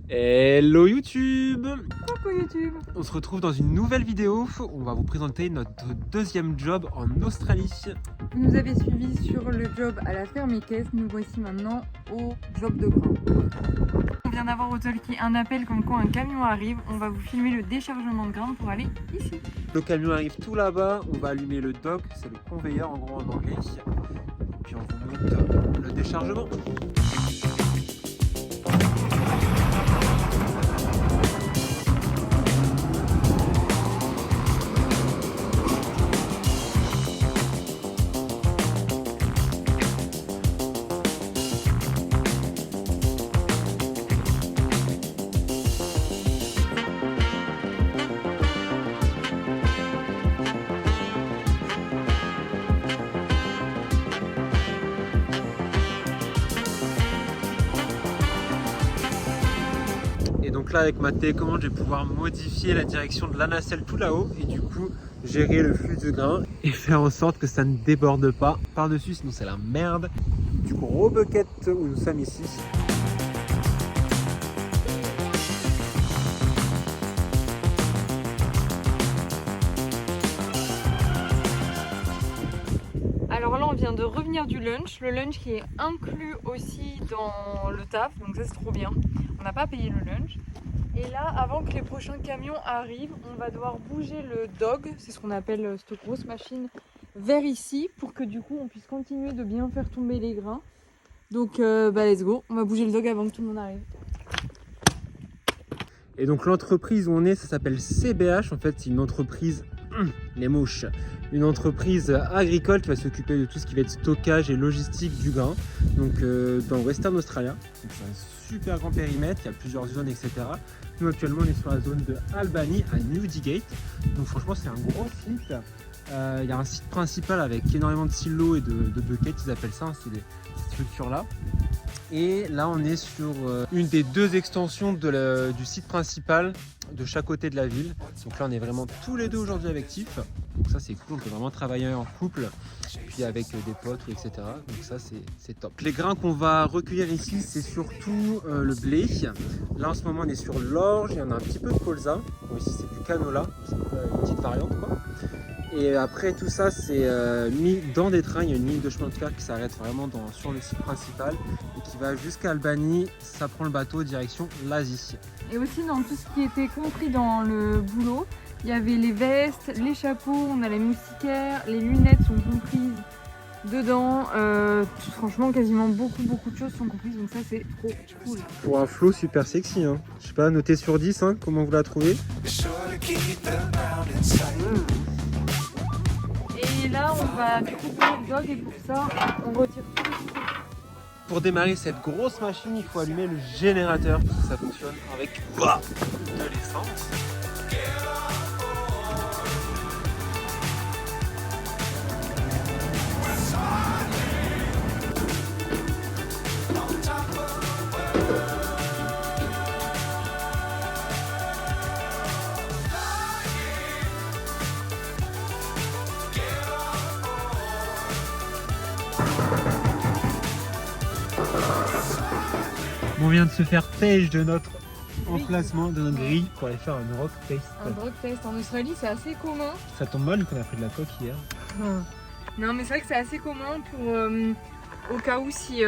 Hello YouTube! Coucou YouTube! On se retrouve dans une nouvelle vidéo. On va vous présenter notre deuxième job en Australie. Vous nous avez suivis sur le job à la ferme équestre. Nous voici maintenant au job de grain. On vient d'avoir au talkie un appel comme quoi un camion arrive. On va vous filmer le déchargement de grains pour aller ici. Le camion arrive tout là-bas. On va allumer le dock, c'est le conveyor en gros en anglais. Puis on vous montre le déchargement. Et donc là avec ma télécommande je vais pouvoir modifier la direction de la nacelle tout là-haut et du coup gérer le flux de grains et faire en sorte que ça ne déborde pas par dessus, sinon c'est la merde. Du gros bucket où nous sommes ici. Alors là on vient de revenir du lunch. Le lunch qui est inclus aussi dans le taf, donc ça c'est trop bien. On n'a pas payé le lunch. Et là, avant que les prochains camions arrivent, on va devoir bouger le dog, c'est ce qu'on appelle cette grosse machine, vers ici pour que du coup on puisse continuer de bien faire tomber les grains. Donc let's go, on va bouger le dog avant que tout le monde arrive. Et donc l'entreprise où on est, ça s'appelle CBH. En fait, c'est une entreprise, les mouches, une entreprise agricole qui va s'occuper de tout ce qui va être stockage et logistique du grain. Donc dans Western Australia. Donc, c'est un super grand périmètre, il y a plusieurs zones, etc. Nous actuellement on est sur la zone de Albany à Newdigate. Donc franchement c'est un gros site. Il y a un site principal avec énormément de silos et de buckets, ils appellent ça, c'est des structures là. Et là on est sur une des deux extensions du site principal de chaque côté de la ville. Donc là on est vraiment tous les deux aujourd'hui avec Tiff. Donc ça c'est cool, on peut vraiment travailler en couple, puis avec des potes, etc. Donc ça c'est top. Les grains qu'on va recueillir ici c'est surtout le blé. Là en ce moment on est sur l'orge, il y en a un petit peu de colza. Bon, ici c'est du canola, c'est une petite variante quoi. Et après tout ça c'est mis dans des trains, il y a une ligne de chemin de fer qui s'arrête vraiment sur le site principal et qui va jusqu'à Albany, ça prend le bateau direction l'Asie. Et aussi dans tout ce qui était compris dans le boulot, il y avait les vestes, les chapeaux, on a les moustiquaires, les lunettes sont comprises dedans. Franchement quasiment beaucoup de choses sont comprises, donc ça c'est trop cool. Pour un flow super sexy, hein. Je sais pas, noté sur 10, hein, comment vous la trouvez? Et là on va du coup prendre le dog et pour ça on retire tout. Pour démarrer cette grosse machine, il faut allumer le générateur parce que ça fonctionne avec de l'essence. On vient de se faire tèche de notre emplacement, de notre grille pour aller faire un rock test. Un drug test en Australie c'est assez commun. Ça tombe mal qu'on a pris de la coque hier. Non mais c'est vrai que c'est assez commun pour au cas où si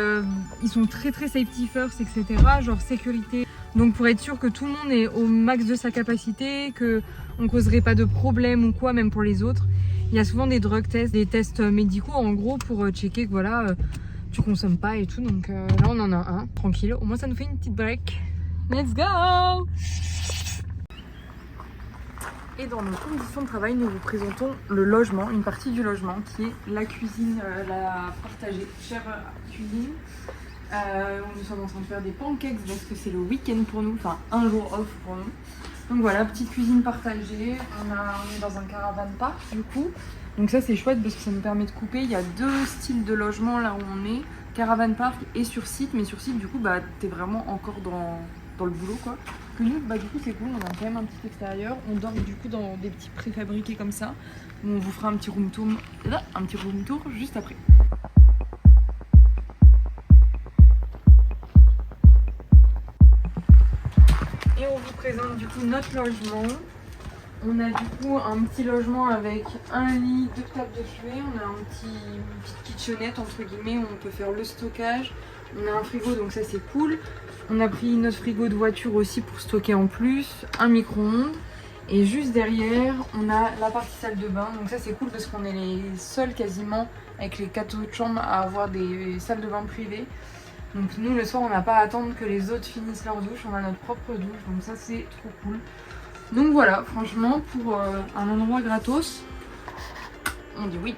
ils sont très safety first etc, genre sécurité. Donc pour être sûr que tout le monde est au max de sa capacité, que on causerait pas de problème ou quoi même pour les autres. Il y a souvent des drug tests, des tests médicaux en gros pour checker que voilà tu consommes pas et tout. Donc là on en a un, tranquille, au moins ça nous fait une petite break. Let's go! Et dans nos conditions de travail, nous vous présentons le logement, une partie du logement qui est la cuisine, la partagée, chère cuisine. Nous sommes en train de faire des pancakes parce que c'est le week-end pour nous, enfin un jour off pour nous. Donc voilà, petite cuisine partagée, on est dans un caravan park du coup. Donc ça c'est chouette parce que ça nous permet de couper, il y a deux styles de logement là où on est, caravan park et sur site, mais sur site du coup t'es vraiment encore dans le boulot quoi. Que nous du coup c'est cool, on a quand même un petit extérieur, on dort du coup dans des petits préfabriqués comme ça, où on vous fera un petit room tour juste après. Et on vous présente du coup notre logement. On a du coup un petit logement avec un lit, 2 tables de chevet. On a une petite kitchenette entre guillemets où on peut faire le stockage. On a un frigo, donc ça c'est cool. On a pris notre frigo de voiture aussi pour stocker en plus. Un micro-ondes. Et juste derrière, on a la partie salle de bain. Donc ça c'est cool parce qu'on est les seuls quasiment avec les 4 autres chambres à avoir des salles de bain privées. Donc nous le soir on n'a pas à attendre que les autres finissent leur douche. On a notre propre douche. Donc ça c'est trop cool. Donc voilà, franchement pour un endroit gratos, on dit oui.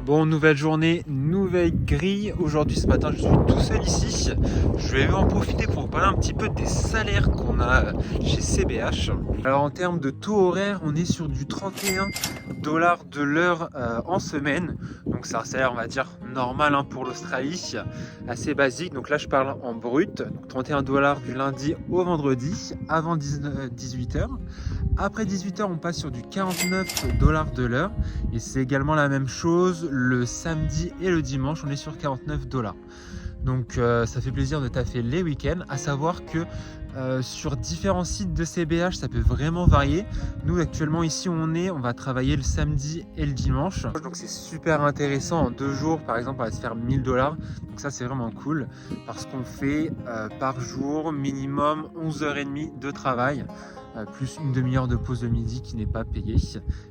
Bon, nouvelle journée, nouvelle grille. Aujourd'hui, ce matin, je suis tout seul ici. Je vais en profiter pour vous parler un petit peu des salaires qu'on a chez CBH. Alors, en termes de taux horaire, on est sur du 31 $ de l'heure en semaine. Donc, c'est un salaire, on va dire, normal pour l'Australie, assez basique. Donc là, je parle en brut. Donc, 31 $ du lundi au vendredi, avant 18h. Après 18h, on passe sur du 49 $ de l'heure. Et c'est également la même chose le samedi et le dimanche, on est sur 49 $. Donc ça fait plaisir de taffer les week-ends. À savoir que sur différents sites de CBH, ça peut vraiment varier. Nous actuellement ici où on va travailler le samedi et le dimanche. Donc c'est super intéressant. En 2 jours par exemple, on va se faire 1000 $. Donc ça c'est vraiment cool parce qu'on fait par jour minimum 11h30 de travail. Plus une demi-heure de pause de midi qui n'est pas payée.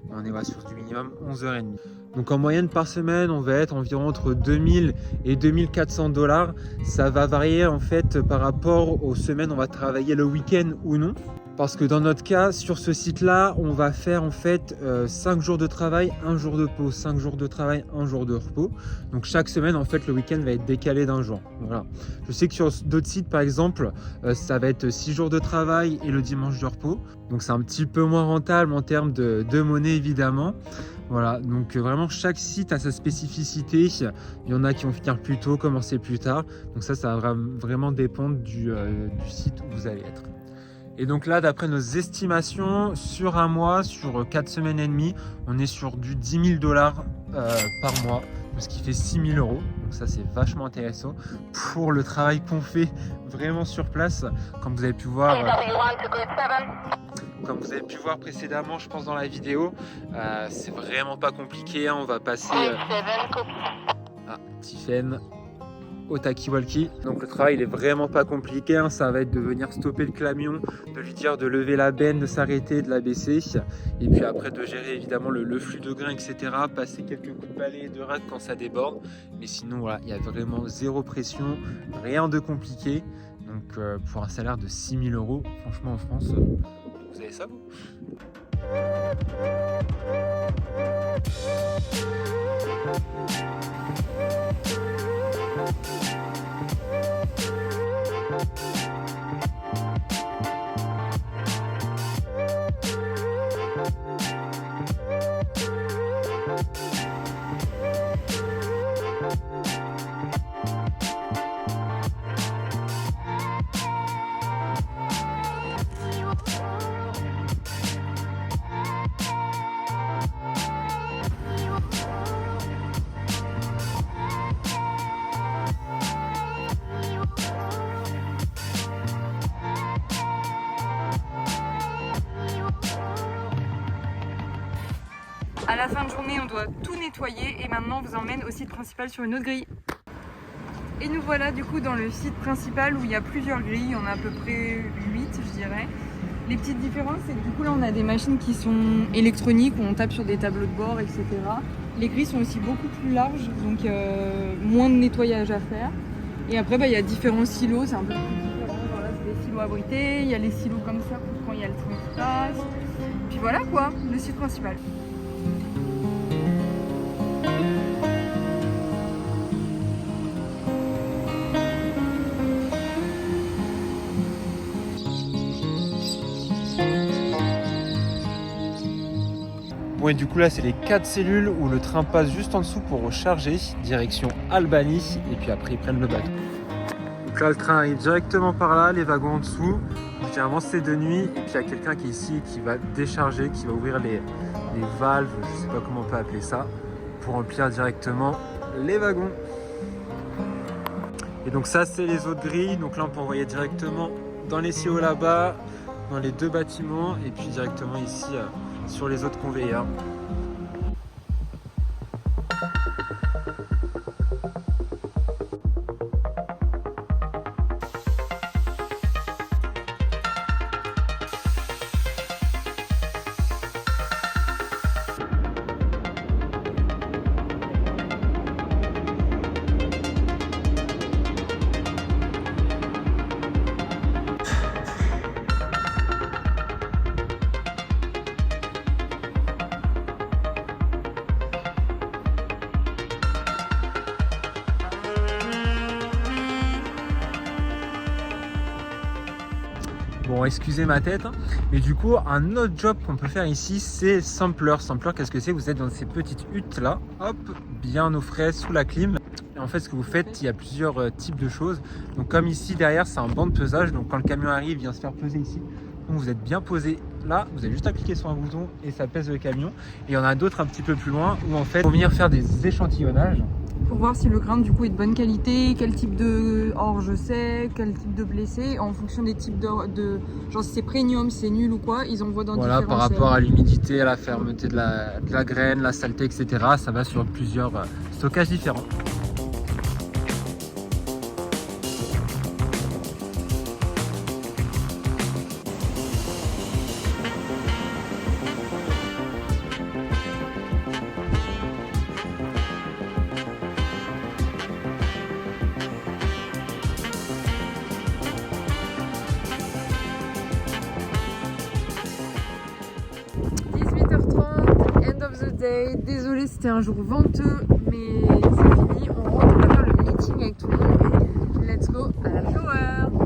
On est sur du minimum 11h30. Donc en moyenne par semaine, on va être environ entre 2000 et 2400 $. Ça va varier en fait par rapport aux semaines on va travailler le week-end ou non. Parce que dans notre cas, sur ce site-là, on va faire en fait 5 jours de travail, 1 jour de pause, 5 jours de travail, 1 jour de repos. Donc chaque semaine, en fait, le week-end va être décalé d'un jour. Voilà. Je sais que sur d'autres sites, par exemple, ça va être 6 jours de travail et le dimanche de repos. Donc c'est un petit peu moins rentable en termes de monnaie, évidemment. Voilà, donc vraiment chaque site a sa spécificité. Il y en a qui vont finir plus tôt, commencer plus tard. Donc ça va vraiment dépendre du site où vous allez être. Et donc là, d'après nos estimations, sur un mois, sur 4 semaines et demie, on est sur du 10 000 $ par mois, ce qui fait 6 000 €. Donc ça, c'est vachement intéressant pour le travail qu'on fait vraiment sur place. Comme vous avez pu voir, précédemment, je pense dans la vidéo, c'est vraiment pas compliqué. On va passer Tiffen au talkie-walkie. Donc le travail il est vraiment pas compliqué, ça va être de venir stopper le camion, de lui dire de lever la benne, de s'arrêter, de la baisser, et puis après de gérer évidemment le flux de grains, etc. Passer quelques coups de balai et de rack quand ça déborde, mais sinon voilà, il y a vraiment zéro pression, rien de compliqué. Donc pour un salaire de 6 000 €, franchement en France, vous avez ça vous? À la fin de journée, on doit tout nettoyer et maintenant on vous emmène au site principal sur une autre grille. Et nous voilà du coup dans le site principal où il y a plusieurs grilles, il y en a à peu près 8 je dirais. Les petites différences, c'est que du coup là on a des machines qui sont électroniques où on tape sur des tableaux de bord, etc. Les grilles sont aussi beaucoup plus larges, donc moins de nettoyage à faire. Et après il y a différents silos, c'est un peu plus différent. Genre là c'est des silos abrités, il y a les silos comme ça pour quand il y a le train qui passe. Puis voilà quoi, le site principal. Bon et du coup là c'est les 4 cellules où le train passe juste en dessous pour recharger, direction Albany, et puis après ils prennent le bateau. Donc là le train arrive directement par là, les wagons en dessous, Généralement c'est de nuit et puis il y a quelqu'un qui est ici qui va décharger, qui va ouvrir les valves, je sais pas comment on peut appeler ça, pour remplir directement les wagons. Et donc ça c'est les autres grilles, donc là on peut envoyer directement dans les silos là-bas, dans les 2 bâtiments et puis directement ici sur les autres conveyeurs. Bon, excusez ma tête, hein. Mais du coup, un autre job qu'on peut faire ici, c'est sampler. Sampler, qu'est-ce que c'est? Vous êtes dans ces petites huttes là, hop, bien au frais, sous la clim. Et en fait, ce que vous faites, il y a plusieurs types de choses. Donc, comme ici, derrière, c'est un banc de pesage. Donc, quand le camion arrive, il vient se faire peser ici. Donc, vous êtes bien posé là. Vous avez juste à cliquer sur un bouton et ça pèse le camion. Et il y en a d'autres un petit peu plus loin où, en fait, ils vont venir faire des échantillonnages. Pour voir si le grain du coup est de bonne qualité, quel type de orge c'est, quel type de blessé, en fonction des types de genre si c'est premium, si c'est nul ou quoi, ils envoient dans voilà, différents par rapport à l'humidité, à la fermeté de la graine, la saleté, etc. Ça va sur plusieurs stockages différents. Désolée, c'était un jour venteux, mais c'est fini. On rentre, on va faire le meeting avec tout le monde. Let's go à la shower.